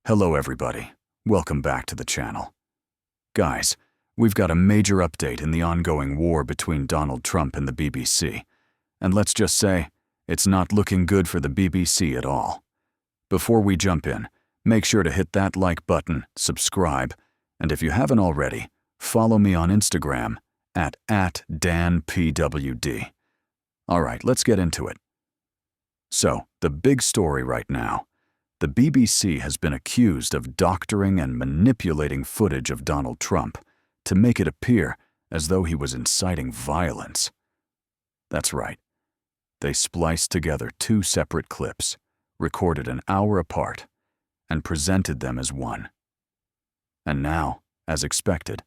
Hello everybody, welcome back to the channel. Guys, we've got a major update in the ongoing war between Donald Trump and the BBC. And let's just say, it's not looking good for the BBC at all. Before we jump in, make sure to hit that like button, subscribe, and if you haven't already, follow me on Instagram at @DanPWD. Alright, let's get into it. So, the big story right now. The BBC has been accused of doctoring and manipulating footage of Donald Trump to make it appear as though he was inciting violence. That's right. They spliced together two separate clips, recorded an hour apart, and presented them as one. And now, as expected,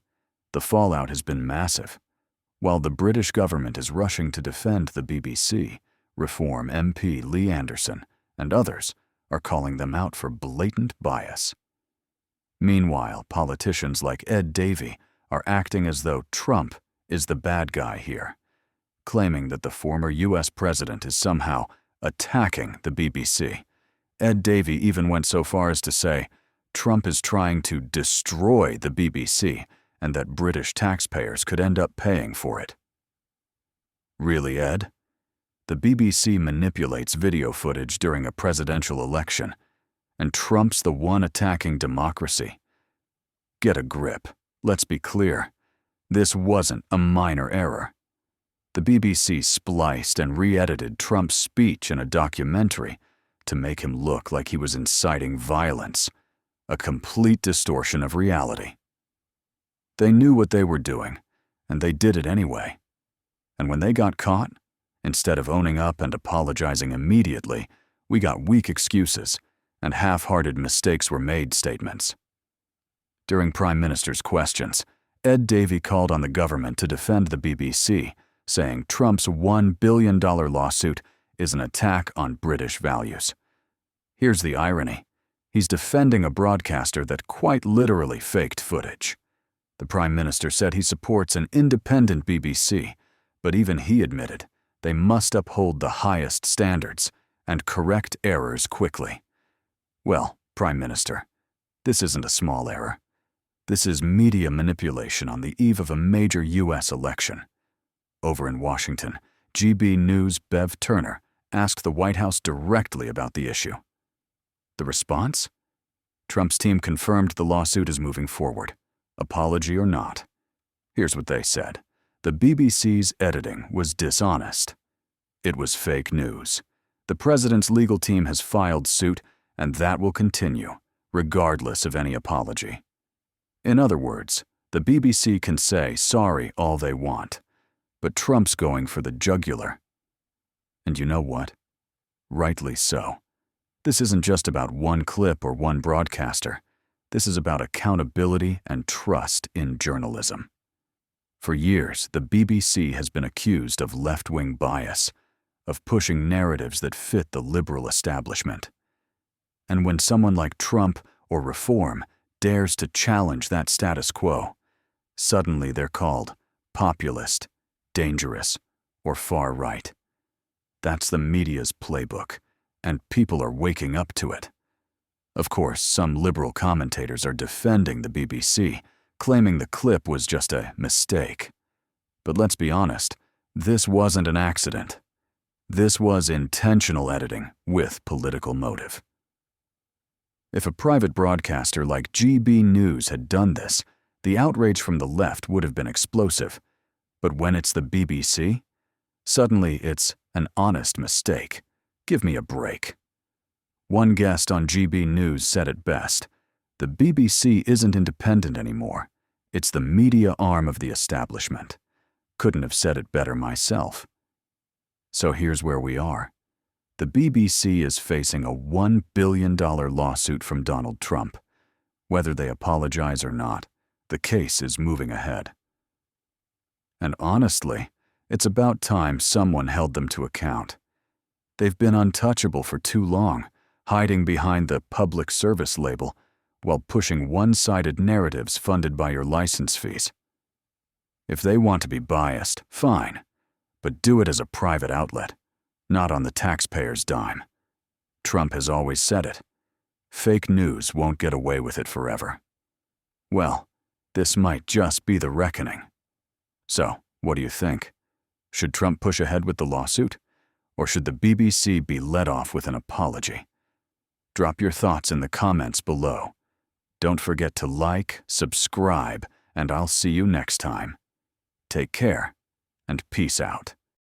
the fallout has been massive. While the British government is rushing to defend the BBC, Reform MP Lee Anderson and others are calling them out for blatant bias. Meanwhile, politicians like Ed Davey are acting as though Trump is the bad guy here, claiming that the former US president is somehow attacking the BBC. Ed Davey even went so far as to say Trump is trying to destroy the BBC and that British taxpayers could end up paying for it. Really, Ed? The BBC manipulates video footage during a presidential election, and Trump's the one attacking democracy. Get a grip. Let's be clear. This wasn't a minor error. The BBC spliced and re-edited Trump's speech in a documentary to make him look like he was inciting violence, a complete distortion of reality. They knew what they were doing, and they did it anyway. And when they got caught, instead of owning up and apologizing immediately, we got weak excuses and half-hearted mistakes were made statements. During Prime Minister's questions, Ed Davey called on the government to defend the BBC, saying Trump's $1 billion lawsuit is an attack on British values. Here's the irony. He's defending a broadcaster that quite literally faked footage. The Prime Minister said he supports an independent BBC, but even he admitted they must uphold the highest standards and correct errors quickly. Well, Prime Minister, this isn't a small error. This is media manipulation on the eve of a major U.S. election. Over in Washington, GB News' Bev Turner asked the White House directly about the issue. The response? Trump's team confirmed the lawsuit is moving forward, apology or not. Here's what they said. The BBC's editing was dishonest. It was fake news. The president's legal team has filed suit, and that will continue, regardless of any apology. In other words, the BBC can say sorry all they want, but Trump's going for the jugular. And you know what? Rightly so. This isn't just about one clip or one broadcaster. This is about accountability and trust in journalism. For years, the BBC has been accused of left-wing bias, of pushing narratives that fit the liberal establishment. And when someone like Trump or Reform dares to challenge that status quo, suddenly they're called populist, dangerous, or far-right. That's the media's playbook, and people are waking up to it. Of course, some liberal commentators are defending the BBC, claiming the clip was just a mistake. But let's be honest, this wasn't an accident. This was intentional editing with political motive. If a private broadcaster like GB News had done this, the outrage from the left would have been explosive. But when it's the BBC, suddenly it's an honest mistake. Give me a break. One guest on GB News said it best. The BBC isn't independent anymore. It's the media arm of the establishment. Couldn't have said it better myself. So here's where we are. The BBC is facing a $1 billion lawsuit from Donald Trump. Whether they apologize or not, the case is moving ahead. And honestly, it's about time someone held them to account. They've been untouchable for too long, hiding behind the public service label while pushing one-sided narratives funded by your license fees. If they want to be biased, fine, but do it as a private outlet, not on the taxpayer's dime. Trump has always said it. Fake news won't get away with it forever. Well, this might just be the reckoning. So, what do you think? Should Trump push ahead with the lawsuit? Or should the BBC be let off with an apology? Drop your thoughts in the comments below. Don't forget to like, subscribe, and I'll see you next time. Take care, and peace out.